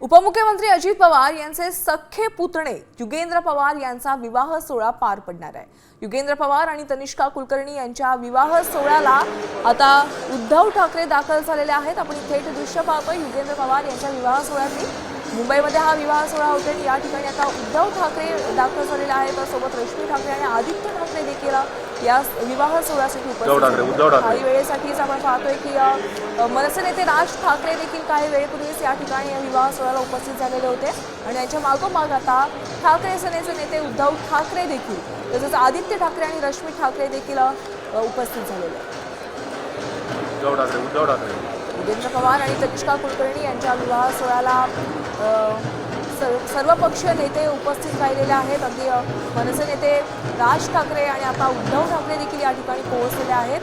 उपमुख्यमंत्री अजित पवार यांचे सख्खे पुतणे युगेंद्र पवार यांचा विवाह सोहळा पार पडणार आहे। युगेंद्र पवार आणि तनिष्का कुलकर्णी यांच्या विवाह सोहळ्याला आता उद्धव ठाकरे दाखल झालेले आहेत। आपण थेट दृश्य पाहतोय युगेंद्र पवार यांच्या विवाह सोहळ्याची। मुंबईमध्ये हा विवाह सोहळा होतोय। या ठिकाणी आता उद्धव ठाकरे दाखल झालेले आहेत। सोबत रश्मी ठाकरे आणि आदित्य ठाकरे देखील या विवाह सोहळ्यासाठी उपस्थित आहेत। काही वेळेसाठीच आपण पाहतोय की मनसे नेते राज ठाकरे देखील काही वेळेपूर्वीच या ठिकाणी या विवाह सोहळ्याला उपस्थित झालेले होते आणि यांच्या मागोमाग आता ठाकरे सेनेचे नेते उद्धव ठाकरे देखील तसेच आदित्य ठाकरे आणि रश्मी ठाकरे देखील उपस्थित झालेले आहेत। युगेंद्र पवार आणि तनिष्का कुलकर्णी यांच्या विवाह सोहळ्याला सर्वपक्षीय नेते उपस्थित राहिलेले आहेत। अगदी मनसे नेते राज ठाकरे आणि आता उद्धव ठाकरे देखील या ठिकाणी पोहोचलेले आहेत।